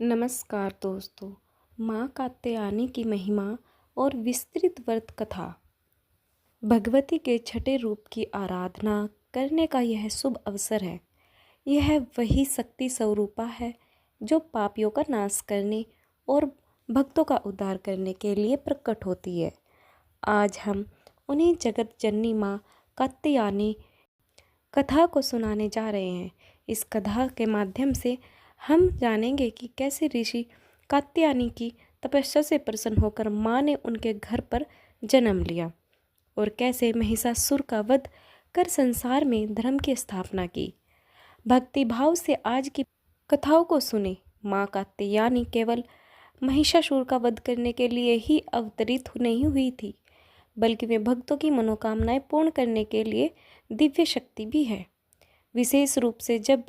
नमस्कार दोस्तों। माँ कात्यायनी की महिमा और विस्तृत व्रत कथा। भगवती के छठे रूप की आराधना करने का यह शुभ अवसर है। यह वही शक्ति स्वरूपा है जो पापियों का नाश करने और भक्तों का उद्धार करने के लिए प्रकट होती है। आज हम उन्हीं जगत जननी माँ कात्यायनी कथा को सुनाने जा रहे हैं। इस कथा के माध्यम से हम जानेंगे कि कैसे ऋषि कात्यायनी की तपस्या से प्रसन्न होकर माँ ने उनके घर पर जन्म लिया और कैसे महिषासुर का वध कर संसार में धर्म की स्थापना की। भक्ति भाव से आज की कथाओं को सुने। माँ कात्यायनी केवल महिषासुर का वध करने के लिए ही अवतरित नहीं हुई थी, बल्कि वे भक्तों की मनोकामनाएं पूर्ण करने के लिए दिव्य शक्ति भी है। विशेष रूप से जब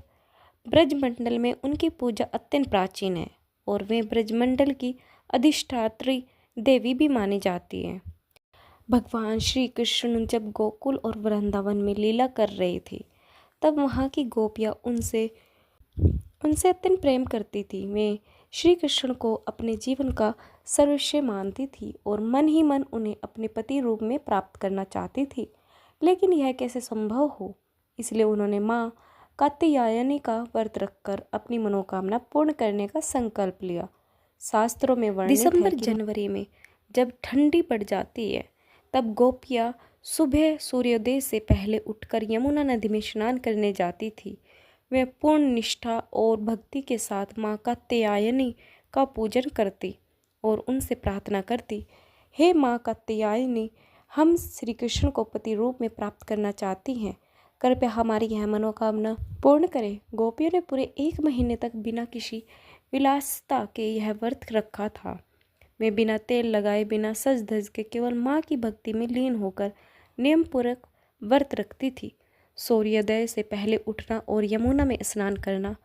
ब्रजमंडल में उनकी पूजा अत्यंत प्राचीन है और वे ब्रजमंडल की अधिष्ठात्री देवी भी मानी जाती हैं। भगवान श्री कृष्ण जब गोकुल और वृंदावन में लीला कर रहे थे, तब वहाँ की गोपियाँ उनसे अत्यंत प्रेम करती थी। वे श्री कृष्ण को अपने जीवन का सर्वस्व मानती थी और मन ही मन उन्हें अपने पति रूप में प्राप्त करना चाहती थी। लेकिन यह कैसे संभव हो, इसलिए उन्होंने माँ कात्यायनी का व्रत रखकर अपनी मनोकामना पूर्ण करने का संकल्प लिया। शास्त्रों में वर्णित है दिसंबर जनवरी में जब ठंडी पड़ जाती है, तब गोपियाँ सुबह सूर्योदय से पहले उठकर यमुना नदी में स्नान करने जाती थी। वे पूर्ण निष्ठा और भक्ति के साथ माँ कात्यायनी का पूजन करती और उनसे प्रार्थना करती, हे माँ कात्यायनी, हम श्री कृष्ण को पति रूप में प्राप्त करना चाहती हैं, कृपया हमारी यह मनोकामना पूर्ण करें। गोपियों ने पूरे 1 महीने तक बिना किसी विलासिता के यह व्रत रखा था। वे बिना तेल लगाए, बिना सज धज के केवल माँ की भक्ति में लीन होकर नियम पूर्वक व्रत रखती थी। सूर्योदय से पहले उठना और यमुना में स्नान करना,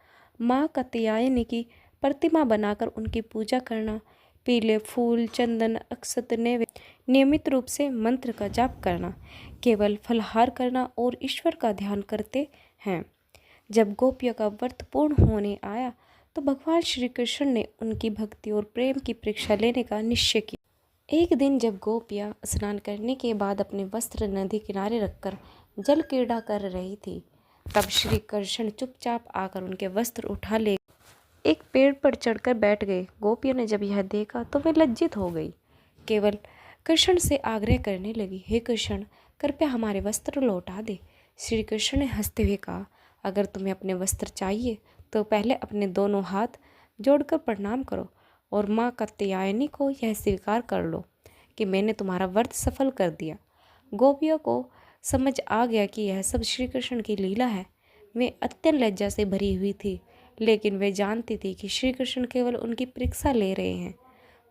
माँ कात्यायनी की प्रतिमा बनाकर उनकी पूजा करना, पीले फूल, चंदन, अक्षत नियमित रूप से मंत्र का जाप करना, केवल फलाहार करना और ईश्वर का ध्यान करते हैं। जब गोपियों का व्रत पूर्ण होने आया तो भगवान श्री कृष्ण ने उनकी भक्ति और प्रेम की परीक्षा लेने का निश्चय किया। एक दिन जब गोपियाँ स्नान करने के बाद अपने वस्त्र नदी किनारे रखकर जल क्रीड़ा कर रही थी, तब श्री कृष्ण चुपचाप आकर उनके वस्त्र उठा ले एक पेड़ पर चढ़कर बैठ गए। गोपियों ने जब यह देखा तो वे लज्जित हो गई। केवल कृष्ण से आग्रह करने लगी, हे कृष्ण, कृपया हमारे वस्त्र लौटा दे। श्री कृष्ण ने हंसते हुए कहा, अगर तुम्हें अपने वस्त्र चाहिए तो पहले अपने दोनों हाथ जोड़कर प्रणाम करो और माँ कात्यायनी को यह स्वीकार कर लो कि मैंने तुम्हारा व्रत सफल कर दिया। गोपियों को समझ आ गया कि यह सब श्री कृष्ण की लीला है। वे अत्यंत लज्जा से भरी हुई थी, लेकिन वे जानती थी कि श्री कृष्ण केवल उनकी परीक्षा ले रहे हैं।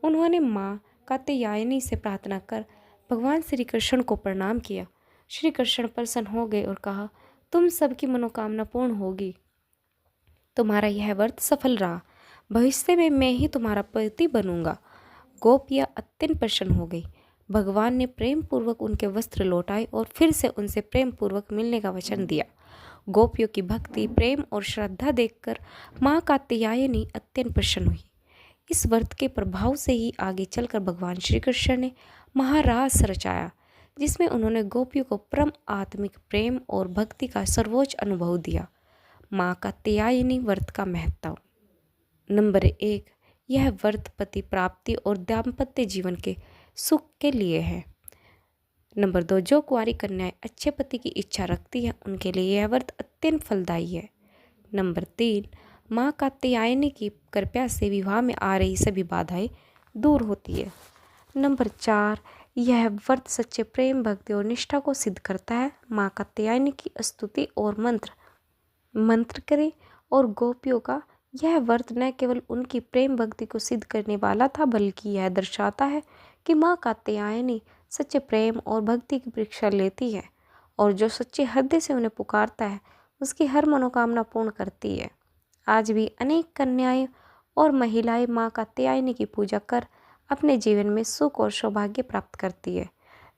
उन्होंने माँ कात्यायनी से प्रार्थना कर भगवान श्री कृष्ण को प्रणाम किया। श्री कृष्ण प्रसन्न हो गए और कहा, तुम सबकी मनोकामना पूर्ण होगी। तुम्हारा यह व्रत सफल रहा। भविष्य में मैं ही तुम्हारा पति बनूंगा। गोपियाँ अत्यंत प्रसन्न हो गई। भगवान ने प्रेम पूर्वक उनके वस्त्र लौटाए और फिर से उनसे प्रेम पूर्वक मिलने का वचन दिया। गोपियों की भक्ति, प्रेम और श्रद्धा देखकर माँ कात्यायनी अत्यंत प्रसन्न हुई। इस व्रत के प्रभाव से ही आगे चलकर भगवान श्री कृष्ण ने महारास रचाया, जिसमें उन्होंने गोपियों को परम आत्मिक प्रेम और भक्ति का सर्वोच्च अनुभव दिया। माँ कात्यायनी व्रत का महत्व। नंबर 1, यह व्रत पति प्राप्ति और दाम्पत्य जीवन के सुख के लिए है। नंबर 2, जो कुंवारी कन्याएं अच्छे पति की इच्छा रखती हैं, उनके लिए यह व्रत अत्यंत फलदायी है। नंबर 3, माँ कात्यायनी की कृपा से विवाह में आ रही सभी बाधाएं दूर होती है। नंबर 4, यह व्रत सच्चे प्रेम, भक्ति और निष्ठा को सिद्ध करता है। माँ कात्यायनी की स्तुति और मंत्र करें और गोपियों का यह व्रत न केवल उनकी प्रेम भक्ति को सिद्ध करने वाला था, बल्कि यह दर्शाता है कि माँ कात्यायनी सच्चे प्रेम और भक्ति की परीक्षा लेती है और जो सच्चे हृदय से उन्हें पुकारता है, उसकी हर मनोकामना पूर्ण करती है। आज भी अनेक कन्याएं और महिलाएं माँ कात्यायनी की पूजा कर अपने जीवन में सुख और सौभाग्य प्राप्त करती है।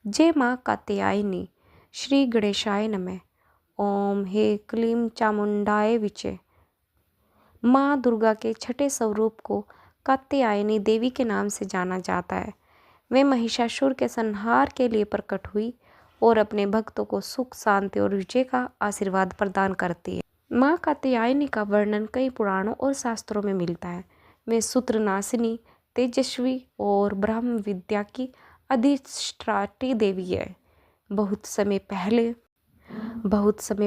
जय माँ कात्यायनी। श्री गणेशाय नमः। ओम हे क्लीं चामुंडाय विचे। माँ दुर्गा के छठे स्वरूप को कात्यायनी देवी के नाम से जाना जाता है। वे महिषासुर के संहार के लिए प्रकट हुई और अपने भक्तों को सुख, शांति और विजय का आशीर्वाद प्रदान करती है। माँ कात्यायनी का वर्णन कई पुराणों और शास्त्रों में मिलता है। वे सूत्रनाशिनी, तेजस्वी और ब्रह्म विद्या की अधिष्ठात्री देवी है। बहुत समय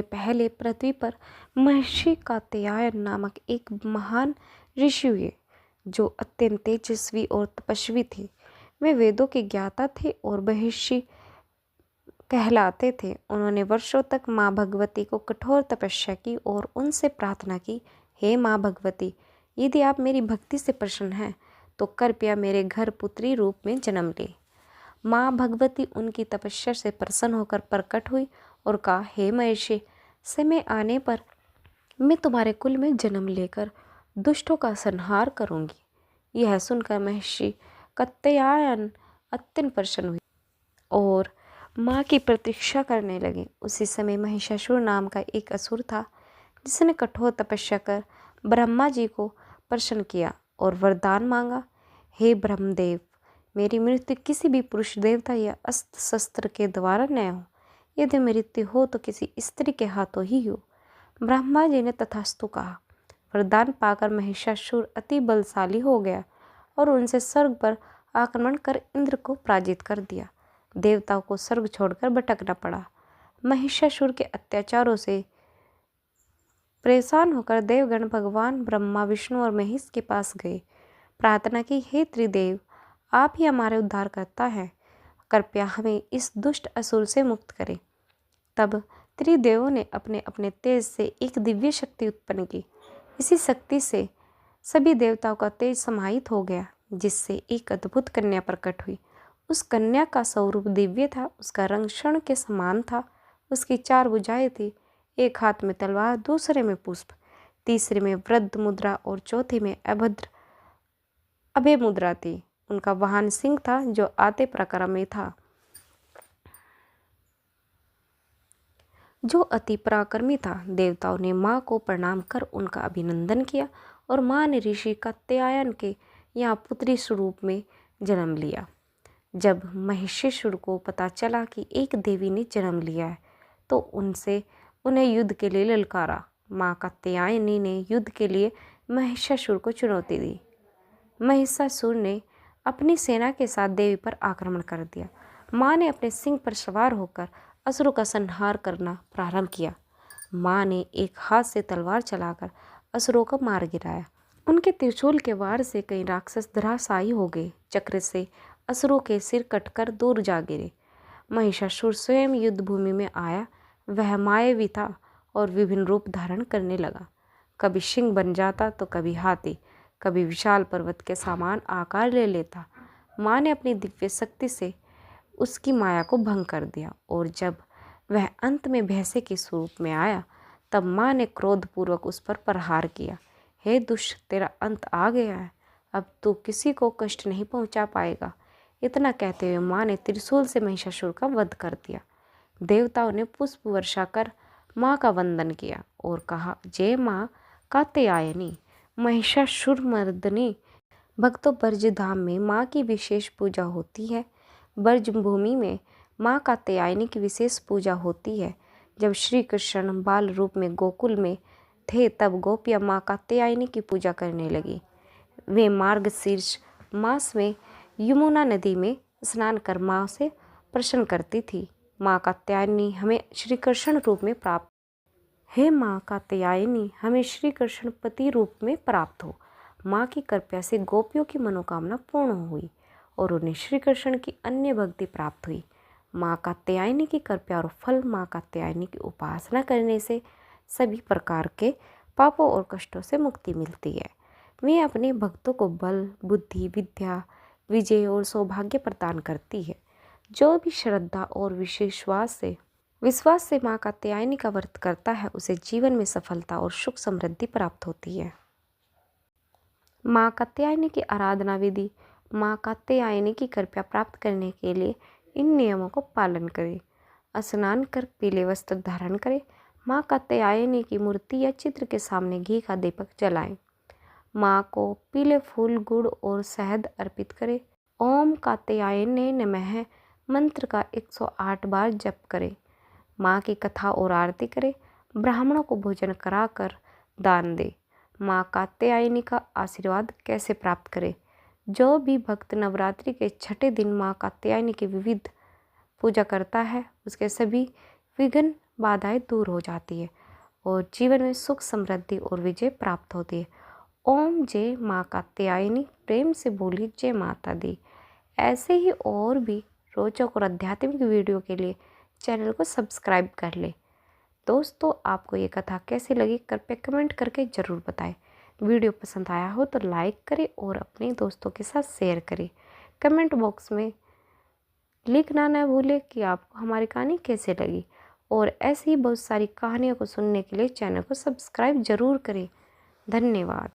पहले पृथ्वी पर महर्षि कात्यायन नामक एक महान ऋषि हुए जो अत्यंत तेजस्वी और तपस्वी थे। वे वेदों के ज्ञाता थे और महर्षि कहलाते थे। उन्होंने वर्षों तक माँ भगवती को कठोर तपस्या की और उनसे प्रार्थना की, हे माँ भगवती, यदि आप मेरी भक्ति से प्रसन्न हैं तो कृपया मेरे घर पुत्री रूप में जन्म ले। माँ भगवती उनकी तपस्या से प्रसन्न होकर प्रकट हुई और कहा, हे महर्षि, समय आने पर मैं तुम्हारे कुल में जन्म लेकर दुष्टों का संहार करूंगी। यह सुनकर महर्षि कात्यायन अत्यंत प्रसन्न हुई और माँ की प्रतीक्षा करने लगे। उसी समय महिषासुर नाम का एक असुर था जिसने कठोर तपस्या कर ब्रह्मा जी को प्रसन्न किया और वरदान मांगा, हे ब्रह्मदेव, मेरी मृत्यु किसी भी पुरुष देवता या अस्त्र शस्त्र के द्वारा न हो। यदि मृत्यु हो तो किसी स्त्री के हाथों ही हो। ब्रह्मा जी ने तथास्तु कहा। वरदान पाकर महिषासुर अति बलशाली हो गया और उनसे स्वर्ग पर आक्रमण कर इंद्र को पराजित कर दिया। देवताओं को स्वर्ग छोड़कर भटकना पड़ा। महिषासुर के अत्याचारों से परेशान होकर देवगण भगवान ब्रह्मा, विष्णु और महेश के पास गए। प्रार्थना की, हे त्रिदेव, आप ही हमारे उद्धारकर्ता हैं, कृपया हमें इस दुष्ट असुर से मुक्त करें। तब त्रिदेवों ने अपने अपने तेज से एक दिव्य शक्ति उत्पन्न की। इसी शक्ति से सभी देवताओं का तेज समाहित हो गया, जिससे एक अद्भुत कन्या प्रकट हुई। उस कन्या का स्वरूप दिव्य था, उसका रंग स्वर्ण के समान था। उसकी 4 भुजाएं थी, एक हाथ में तलवार, दूसरे में पुष्प, तीसरे में वृद्ध मुद्रा और चौथे में अभय मुद्रा थी। उनका वाहन सिंह था जो आते प्रकार में था, जो अति पराक्रमी था। देवताओं ने माँ को प्रणाम कर उनका अभिनंदन किया और माँ ने ऋषि कात्यायन के यहाँ पुत्री स्वरूप में जन्म लिया। जब महिषासुर को पता चला कि एक देवी ने जन्म लिया है तो उन्हें युद्ध के लिए ललकारा। माँ कात्यायनी ने युद्ध के लिए महिषासुर को चुनौती दी। महिषासुर ने अपनी सेना के साथ देवी पर आक्रमण कर दिया। माँ ने अपने सिंह पर सवार होकर असुरों का संहार करना प्रारंभ किया। माँ ने एक हाथ से तलवार चलाकर असुरों को मार गिराया। उनके त्रिशूल के वार से कई राक्षस धराशायी हो गए। चक्र से असुरों के सिर कटकर दूर जा गिरे। महिषासुर स्वयं युद्ध भूमि में आया। वह मायावी था और विभिन्न रूप धारण करने लगा। कभी सिंह बन जाता तो कभी हाथी, कभी विशाल पर्वत के समान आकार ले लेता। माँ ने अपनी दिव्य शक्ति से उसकी माया को भंग कर दिया और जब वह अंत में भैंसे के स्वरूप में आया तब माँ ने क्रोधपूर्वक उस पर प्रहार किया। हे दुष्ट, तेरा अंत आ गया है, अब तू किसी को कष्ट नहीं पहुँचा पाएगा। इतना कहते हुए माँ ने त्रिशूल से महिषासुर का वध कर दिया। देवताओं ने पुष्प वर्षा कर माँ का वंदन किया और कहा, जय माँ कात्यायनी, महिषासुर मर्दिनी। भक्तों, ब्रज धाम में माँ की विशेष पूजा होती है। ब्रज भूमि में माँ कात्यायनी की विशेष पूजा होती है। जब श्री कृष्ण बाल रूप में गोकुल में थे तब गोपियाँ माँ कात्यायनी की पूजा करने लगी। वे मार्गशीर्ष मास में यमुना नदी में स्नान कर माँ से प्रसन्न करती थी। माँ कात्यायनी हमें श्री कृष्ण रूप में प्राप्त हे माँ कात्यायनी, हमें श्री कृष्ण पति रूप में प्राप्त हो। माँ की कृपा से गोपियों की मनोकामना पूर्ण हुई और उन्हें श्री कृष्ण की अन्य भक्ति प्राप्त हुई। माँ कात्यायनी की कृपा और फल, माँ कात्यायनी की उपासना करने से सभी प्रकार के पापों और कष्टों से मुक्ति मिलती है। वे अपने भक्तों को बल, बुद्धि, विद्या, विजय और सौभाग्य प्रदान करती है। जो भी श्रद्धा और विश्वास से माँ कात्यायनी का व्रत करता है उसे जीवन में सफलता और सुख समृद्धि प्राप्त होती है। माँ कात्यायनी की आराधना विधि। माँ कात्यायनी की कृपा प्राप्त करने के लिए इन नियमों को पालन करें। स्नान कर पीले वस्त्र धारण करें। माँ कात्यायनी की मूर्ति या चित्र के सामने घी का दीपक जलाएं। माँ को पीले फूल, गुड़ और शहद अर्पित करें। ओम कात्यायने नमः मंत्र का 108 बार जप करें। माँ की कथा और आरती करें। ब्राह्मणों को भोजन कराकर दान दें। माँ कात्यायनी का आशीर्वाद कैसे प्राप्त करें? जो भी भक्त नवरात्रि के छठे दिन माँ कात्यायनी की विविध पूजा करता है, उसके सभी विघ्न बाधाएं दूर हो जाती है और जीवन में सुख, समृद्धि और विजय प्राप्त होती है। ओम जय माँ कात्यायनी। प्रेम से बोली जय माता दी। ऐसे ही और भी रोचक और आध्यात्मिक वीडियो के लिए चैनल को सब्सक्राइब कर ले। दोस्तों, आपको ये कथा कैसी लगी कृपया कमेंट करके ज़रूर बताएं। वीडियो पसंद आया हो तो लाइक करें और अपने दोस्तों के साथ शेयर करें। कमेंट बॉक्स में लिखना न भूलें कि आपको हमारी कहानी कैसे लगी और ऐसी ही बहुत सारी कहानियों को सुनने के लिए चैनल को सब्सक्राइब ज़रूर करें। धन्यवाद।